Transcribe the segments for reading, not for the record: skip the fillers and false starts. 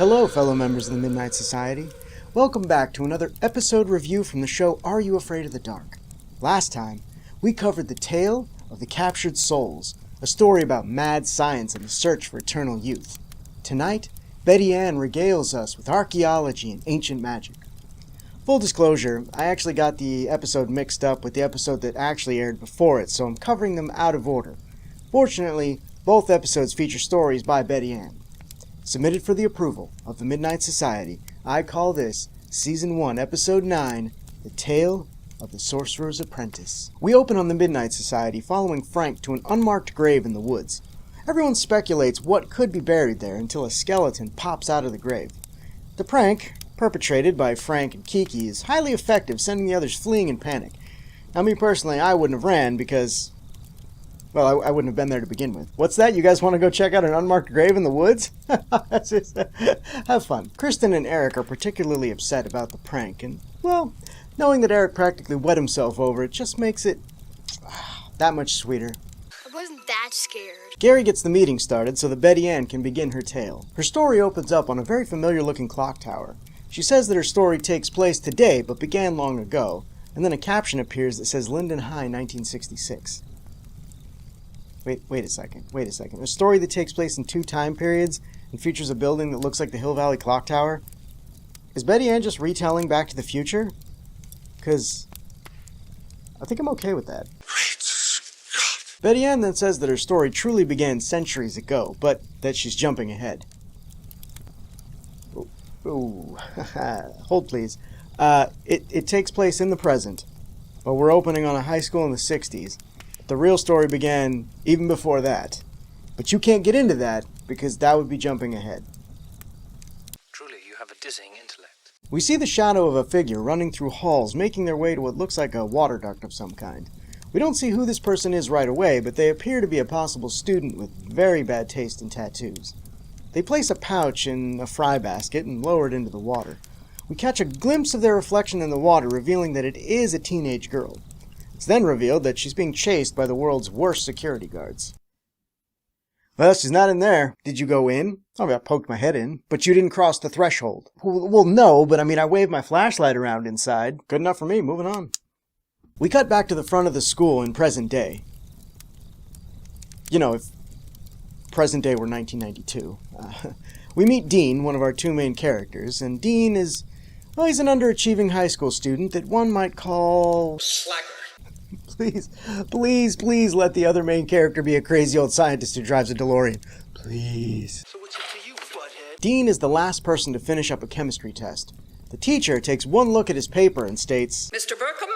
Hello, fellow members of the Midnight Society. Welcome back to another episode review from the show Are You Afraid of the Dark? Last time, we covered the tale of the captured souls, a story about mad science and the search for eternal youth. Tonight, Betty Ann regales us with archaeology and ancient magic. Full disclosure, I actually got the episode mixed up with the episode that actually aired before it, so I'm covering them out of order. Fortunately, both episodes feature stories by Betty Ann. Submitted for the approval of the Midnight Society, I call this Season 1, Episode 9, The Tale of the Sorcerer's Apprentice. We open on the Midnight Society following Frank to an unmarked grave in the woods. Everyone speculates what could be buried there until a skeleton pops out of the grave. The prank, perpetrated by Frank and Kiki, is highly effective, sending the others fleeing in panic. Now, me personally, I wouldn't have ran because, well, I wouldn't have been there to begin with. What's that? You guys want to go check out an unmarked grave in the woods? Have fun. Kristen and Eric are particularly upset about the prank, and, well, knowing that Eric practically wet himself over it just makes it that much sweeter. I wasn't that scared. Gary gets the meeting started so that Betty Ann can begin her tale. Her story opens up on a very familiar-looking clock tower. She says that her story takes place today but began long ago, and then a caption appears that says Linden High, 1966. Wait a second. A story that takes place in two time periods and features a building that looks like the Hill Valley Clock Tower? Is Betty Ann just retelling Back to the Future? Because I think I'm okay with that. Great Scott. Betty Ann then says that her story truly began centuries ago, but that she's jumping ahead. Ooh, hold please. It takes place in the present, but we're opening on a high school in the 60s. The real story began even before that. But you can't get into that because that would be jumping ahead. Truly, you have a dizzying intellect. We see the shadow of a figure running through halls, making their way to what looks like a water duct of some kind. We don't see who this person is right away, but they appear to be a possible student with very bad taste in tattoos. They place a pouch in a fry basket and lower it into the water. We catch a glimpse of their reflection in the water, revealing that it is a teenage girl. It's then revealed that she's being chased by the world's worst security guards. Well, she's not in there. Did you go in? Oh, I poked my head in. But you didn't cross the threshold. Well, no, but I waved my flashlight around inside. Good enough for me. Moving on. We cut back to the front of the school in present day. You know, if present day were 1992. We meet Dean, one of our two main characters, and Dean is, well, he's an underachieving high school student that one might call Slacker. Please let the other main character be a crazy old scientist who drives a DeLorean. Please. So what's it to you, butthead? Dean is the last person to finish up a chemistry test. The teacher takes one look at his paper and states, Mr. Burkham,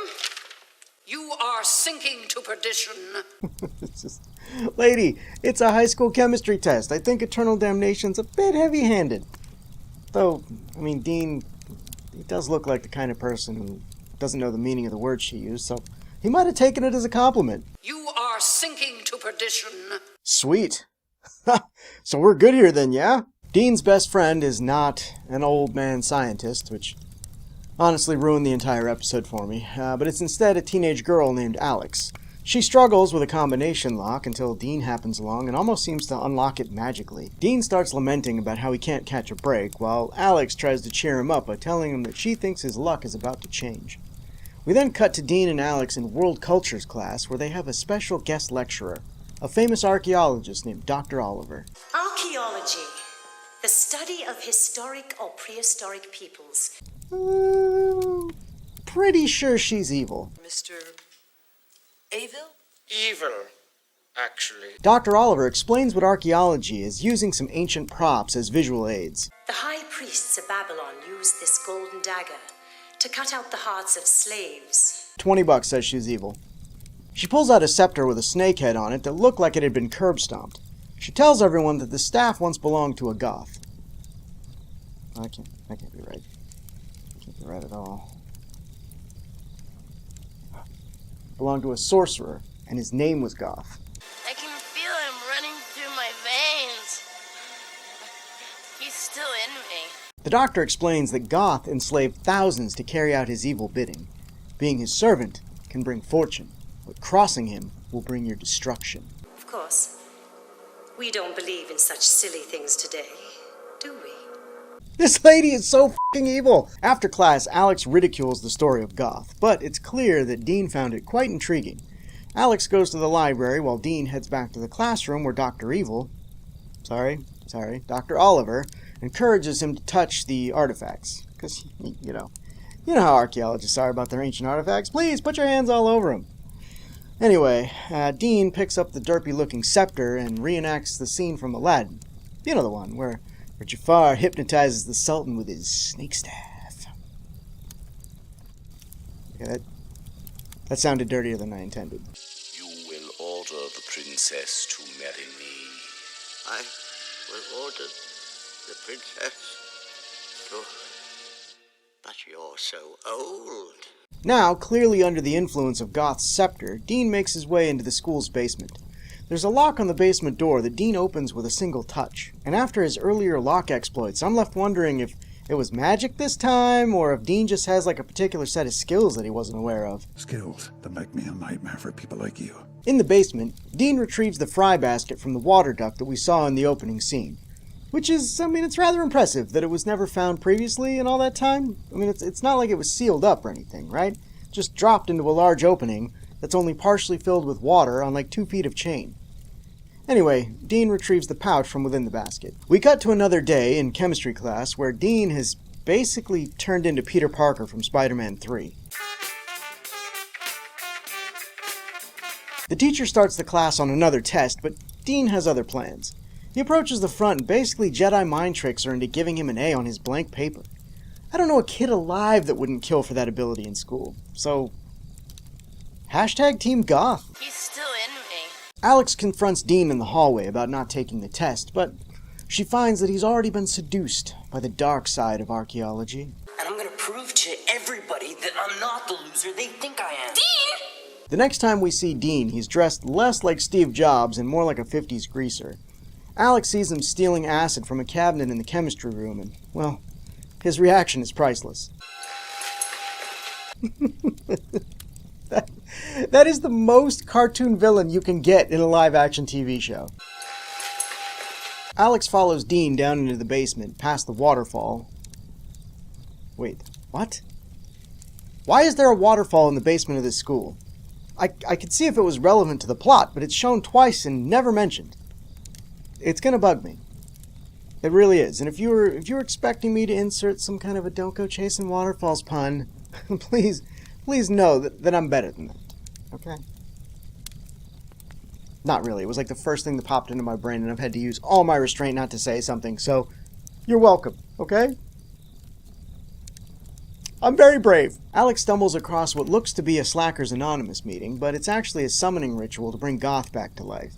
you are sinking to perdition. Lady, it's a high school chemistry test. I think eternal damnation's a bit heavy-handed. Though, Dean, he does look like the kind of person who doesn't know the meaning of the words she used, so he might have taken it as a compliment. You are sinking to perdition. Sweet. So we're good here then, yeah? Dean's best friend is not an old man scientist, which honestly ruined the entire episode for me, but it's instead a teenage girl named Alex. She struggles with a combination lock until Dean happens along and almost seems to unlock it magically. Dean starts lamenting about how he can't catch a break, while Alex tries to cheer him up by telling him that she thinks his luck is about to change. We then cut to Dean and Alex in World Cultures class, where they have a special guest lecturer, a famous archaeologist named Dr. Oliver. Archaeology, the study of historic or prehistoric peoples. Pretty sure she's evil. Mr. Avil? Evil, actually. Dr. Oliver explains what archaeology is, using some ancient props as visual aids. The high priests of Babylon used this golden dagger to cut out the hearts of slaves. $20 says she's evil. She pulls out a scepter with a snake head on it that looked like it had been curb-stomped. She tells everyone that the staff once belonged to a goth. That can't be right. That can't be right at all. Belonged to a sorcerer, and his name was Goth. I can feel him running through my veins. He's still in me. The doctor explains that Goth enslaved thousands to carry out his evil bidding. Being his servant can bring fortune, but crossing him will bring your destruction. Of course, we don't believe in such silly things today, do we? This lady is so f***ing evil! After class, Alex ridicules the story of Goth, but it's clear that Dean found it quite intriguing. Alex goes to the library while Dean heads back to the classroom where Dr. Oliver encourages him to touch the artifacts. Because, you know how archaeologists are about their ancient artifacts. Please, put your hands all over them. Anyway, Dean picks up the derpy-looking scepter and reenacts the scene from Aladdin. You know the one, where Jafar hypnotizes the Sultan with his snake staff. Okay, that sounded dirtier than I intended. You will order the princess to marry me. I will order the princess to... But you're so old. Now, clearly under the influence of Goth's scepter, Dean makes his way into the school's basement. There's a lock on the basement door that Dean opens with a single touch, and after his earlier lock exploits, I'm left wondering if it was magic this time, or if Dean just has like a particular set of skills that he wasn't aware of. Skills that make me a nightmare for people like you. In the basement, Dean retrieves the fry basket from the water duct that we saw in the opening scene. Which is, it's rather impressive that it was never found previously in all that time. It's not like it was sealed up or anything, right? Just dropped into a large opening that's only partially filled with water on like 2 feet of chain. Anyway, Dean retrieves the pouch from within the basket. We cut to another day in chemistry class where Dean has basically turned into Peter Parker from Spider-Man 3. The teacher starts the class on another test, but Dean has other plans. He approaches the front and basically Jedi mind tricks her into giving him an A on his blank paper. I don't know a kid alive that wouldn't kill for that ability in school. So, hashtag Team Goth. He's still in me. Alex confronts Dean in the hallway about not taking the test, but she finds that he's already been seduced by the dark side of archaeology. And I'm gonna prove to everybody that I'm not the loser they think I am. Dean! The next time we see Dean, he's dressed less like Steve Jobs and more like a 50s greaser. Alex sees him stealing acid from a cabinet in the chemistry room, and, well, his reaction is priceless. That is the most cartoon villain you can get in a live-action TV show. Alex follows Dean down into the basement, past the waterfall. Wait, what? Why is there a waterfall in the basement of this school? I could see if it was relevant to the plot, but it's shown twice and never mentioned. It's gonna bug me. It really is. And if you were expecting me to insert some kind of a "don't go chasing waterfalls" pun, please know that I'm better than that. Okay? Not really. It was like the first thing that popped into my brain, and I've had to use all my restraint not to say something, so you're welcome, okay? I'm very brave. Alex stumbles across what looks to be a Slackers Anonymous meeting, but it's actually a summoning ritual to bring Goth back to life.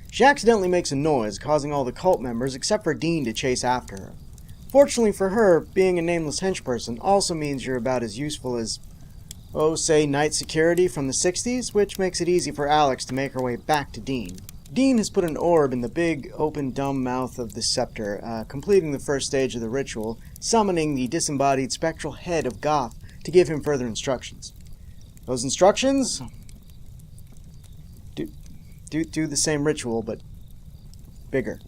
She accidentally makes a noise, causing all the cult members except for Dean to chase after her. Fortunately for her, being a nameless henchperson also means you're about as useful as, say, night security from the 60s, which makes it easy for Alex to make her way back to Dean. Dean has put an orb in the big, open, dumb mouth of the scepter, completing the first stage of the ritual, summoning the disembodied spectral head of Goth to give him further instructions. Those instructions? Do the same ritual, but bigger.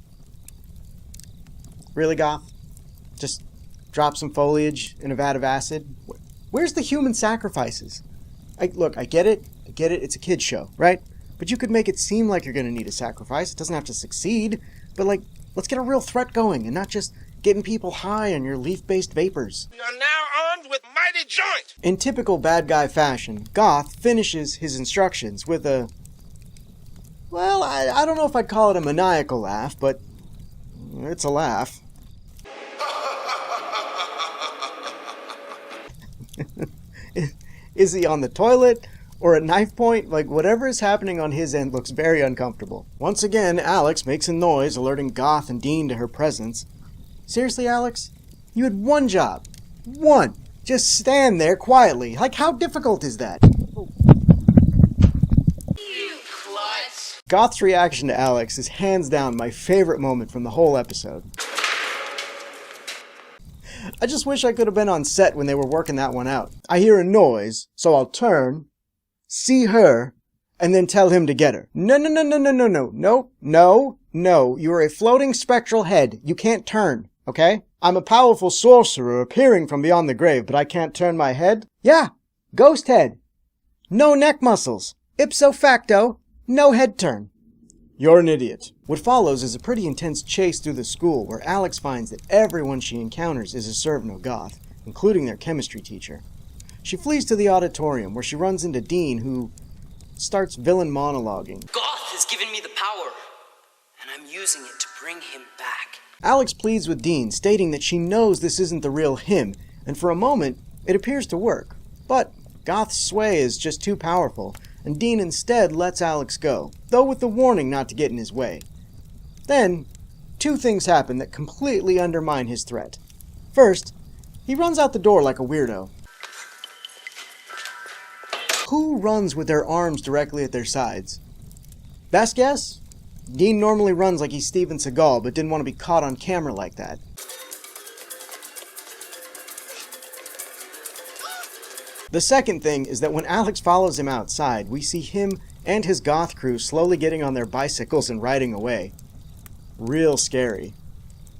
Really, Goth? Just drop some foliage in a vat of acid? Where's the human sacrifices? Look, I get it, it's a kid's show, right? But you could make it seem like you're going to need a sacrifice. It doesn't have to succeed, but let's get a real threat going and not just getting people high on your leaf-based vapors. You're now armed with mighty joint! In typical bad guy fashion, Goth finishes his instructions with a... Well, I don't know if I'd call it a maniacal laugh, but it's a laugh. Is he on the toilet or at knife point? Whatever is happening on his end looks very uncomfortable. Once again, Alex makes a noise alerting Goth and Dean to her presence. Seriously, Alex? You had one job. One. Just stand there quietly. How difficult is that? Goth's reaction to Alex is hands down my favorite moment from the whole episode. I just wish I could have been on set when they were working that one out. I hear a noise, so I'll turn, see her, and then tell him to get her. No. You're a floating spectral head. You can't turn, okay? I'm a powerful sorcerer appearing from beyond the grave, but I can't turn my head? Yeah, ghost head. No neck muscles. Ipso facto, no head turn. You're an idiot. What follows is a pretty intense chase through the school where Alex finds that everyone she encounters is a Servant Goth, including their chemistry teacher. She flees to the auditorium where she runs into Dean, who starts villain monologuing. Goth has given me the power, and I'm using it to bring him back. Alex pleads with Dean, stating that she knows this isn't the real him, and for a moment, it appears to work. But Goth's sway is just too powerful, and Dean instead lets Alex go, though with the warning not to get in his way. Then, two things happen that completely undermine his threat. First, he runs out the door like a weirdo. Who runs with their arms directly at their sides? Best guess? Dean normally runs like he's Steven Seagal, but didn't want to be caught on camera like that. The second thing is that when Alex follows him outside, we see him and his goth crew slowly getting on their bicycles and riding away. Real scary.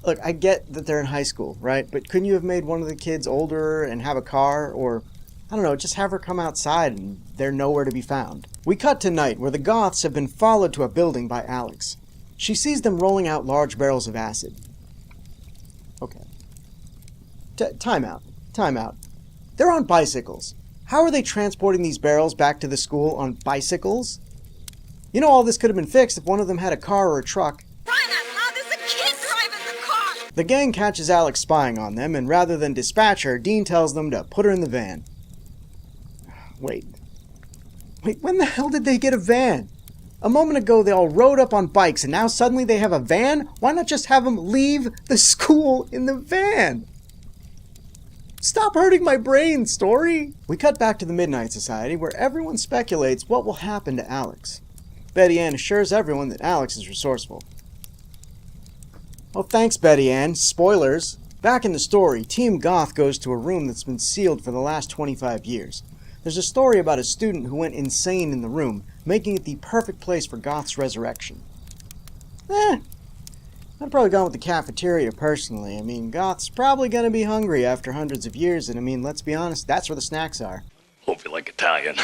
Look, I get that they're in high school, right? But couldn't you have made one of the kids older and have a car? Or, I don't know, just have her come outside and they're nowhere to be found. We cut to night where the Goths have been followed to a building by Alex. She sees them rolling out large barrels of acid. Okay. Time out. They're on bicycles. How are they transporting these barrels back to the school on bicycles? You know, all this could have been fixed if one of them had a car or a truck. There's a kid driving the car! The gang catches Alex spying on them, and rather than dispatch her, Dean tells them to put her in the van. Wait, when the hell did they get a van? A moment ago they all rode up on bikes, and now suddenly they have a van? Why not just have them leave the school in the van? Stop hurting my brain, story! We cut back to the Midnight Society, where everyone speculates what will happen to Alex. Betty Ann assures everyone that Alex is resourceful. Oh, thanks, Betty Ann. Spoilers. Back in the story, Team Goth goes to a room that's been sealed for the last 25 years. There's a story about a student who went insane in the room, making it the perfect place for Goth's resurrection. I'd probably gone with the cafeteria personally. I mean, Goth's probably gonna be hungry after hundreds of years, and I mean, let's be honest, that's where the snacks are. Hope you like Italian.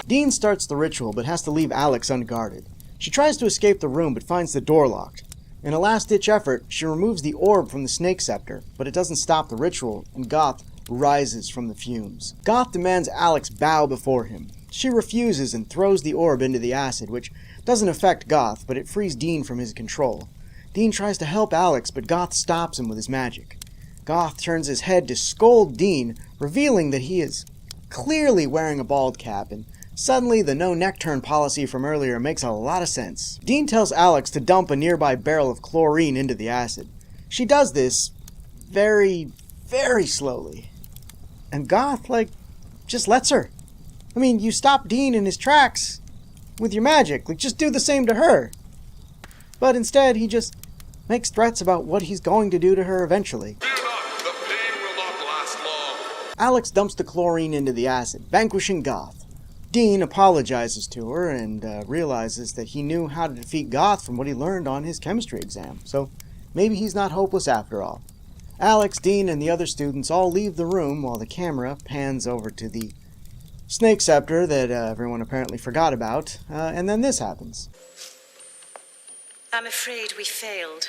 Dean starts the ritual, but has to leave Alex unguarded. She tries to escape the room, but finds the door locked. In a last-ditch effort, she removes the orb from the snake scepter, but it doesn't stop the ritual, and Goth rises from the fumes. Goth demands Alex bow before him. She refuses and throws the orb into the acid, which doesn't affect Goth, but it frees Dean from his control. Dean tries to help Alex, but Goth stops him with his magic. Goth turns his head to scold Dean, revealing that he is clearly wearing a bald cap, and suddenly the no neck turn policy from earlier makes a lot of sense. Dean tells Alex to dump a nearby barrel of chlorine into the acid. She does this very, very slowly. And Goth, just lets her. I mean, you stop Dean in his tracks with your magic. Just do the same to her. But instead, he just makes threats about what he's going to do to her eventually. Fear not, the pain will not last long. Alex dumps the chlorine into the acid, vanquishing Goth. Dean apologizes to her and realizes that he knew how to defeat Goth from what he learned on his chemistry exam, so maybe he's not hopeless after all. Alex, Dean, and the other students all leave the room while the camera pans over to the snake scepter that everyone apparently forgot about, and then this happens. I'm afraid we failed.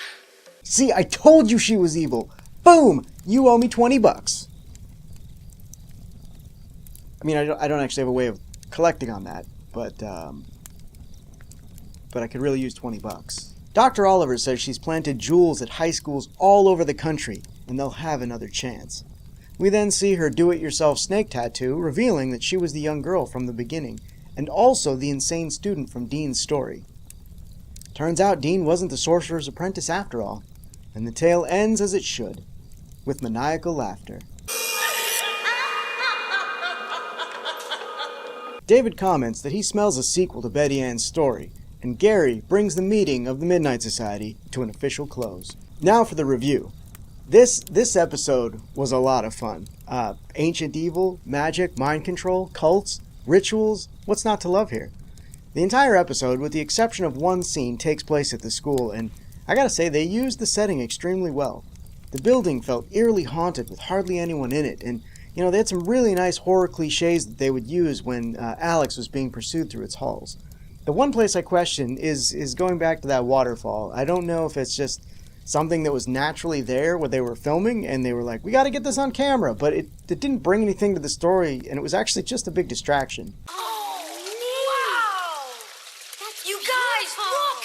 See, I told you she was evil. Boom! You owe me $20. I mean, I don't actually have a way of collecting on that, but I could really use $20. Dr. Oliver says she's planted jewels at high schools all over the country, and they'll have another chance. We then see her do-it-yourself snake tattoo, revealing that she was the young girl from the beginning, and also the insane student from Dean's story. Turns out Dean wasn't the Sorcerer's Apprentice after all, and the tale ends as it should, with maniacal laughter. David comments that he smells a sequel to Betty Ann's story, and Gary brings the meeting of the Midnight Society to an official close. Now for the review. This episode was a lot of fun. Ancient evil, magic, mind control, cults, rituals, what's not to love here? The entire episode, with the exception of one scene, takes place at the school, and I gotta say, they used the setting extremely well. The building felt eerily haunted with hardly anyone in it, and they had some really nice horror cliches that they would use when Alex was being pursued through its halls. The one place I question is going back to that waterfall. I don't know if it's just something that was naturally there where they were filming and they were like, we got to get this on camera, but it didn't bring anything to the story, and it was actually just a big distraction. Oh, wow! That's you guys, look!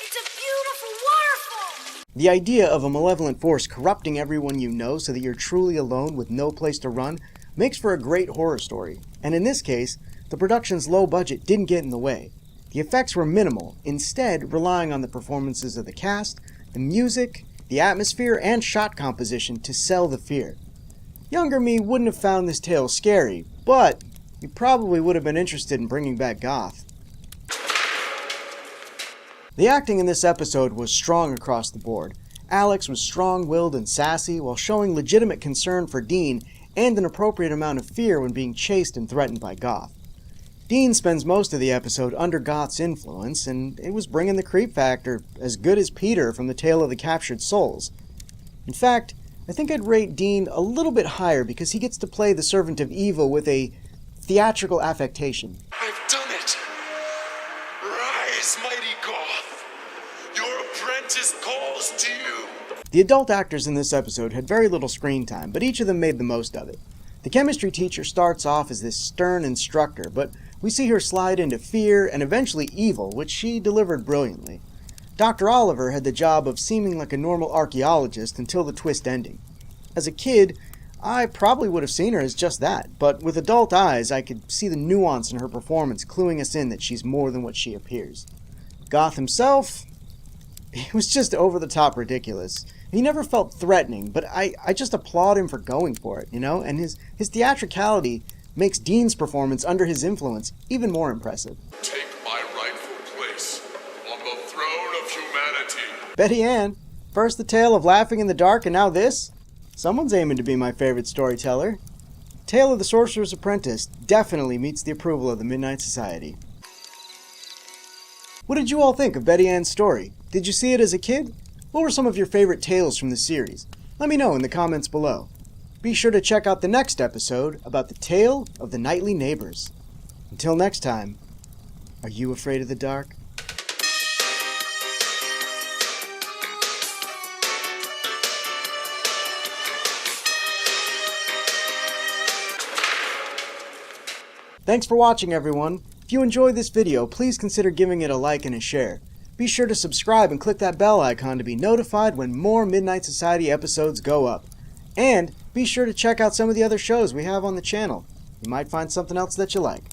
It's a beautiful waterfall! The idea of a malevolent force corrupting everyone you know so that you're truly alone with no place to run makes for a great horror story, and in this case, the production's low budget didn't get in the way. The effects were minimal, instead relying on the performances of the cast, the music, the atmosphere, and shot composition to sell the fear. Younger me wouldn't have found this tale scary, but you probably would have been interested in bringing back Goth. The acting in this episode was strong across the board. Alex was strong-willed and sassy while showing legitimate concern for Dean and an appropriate amount of fear when being chased and threatened by Goth. Dean spends most of the episode under Goth's influence, and it was bringing the creep factor as good as Peter from the Tale of the Captured Souls. In fact, I think I'd rate Dean a little bit higher because he gets to play the servant of evil with a theatrical affectation. I've done it! Rise, mighty Goth! Your apprentice calls to you! The adult actors in this episode had very little screen time, but each of them made the most of it. The chemistry teacher starts off as this stern instructor, but we see her slide into fear and eventually evil, which she delivered brilliantly. Dr. Oliver had the job of seeming like a normal archaeologist until the twist ending. As a kid, I probably would have seen her as just that, but with adult eyes I could see the nuance in her performance cluing us in that she's more than what she appears. Goth himself, he was just over-the-top ridiculous. He never felt threatening, but I just applaud him for going for it, and his theatricality makes Dean's performance under his influence even more impressive. Take my rightful place on the throne of humanity. Betty Ann, first the tale of laughing in the dark and now this? Someone's aiming to be my favorite storyteller. Tale of the Sorcerer's Apprentice definitely meets the approval of the Midnight Society. What did you all think of Betty Ann's story? Did you see it as a kid? What were some of your favorite tales from the series? Let me know in the comments below. Be sure to check out the next episode about the tale of the nightly neighbors. Until next time, are you afraid of the dark? Thanks for watching, everyone. If you enjoyed this video, please consider giving it a like and a share. Be sure to subscribe and click that bell icon to be notified when more Midnight Society episodes go up. And be sure to check out some of the other shows we have on the channel. You might find something else that you like.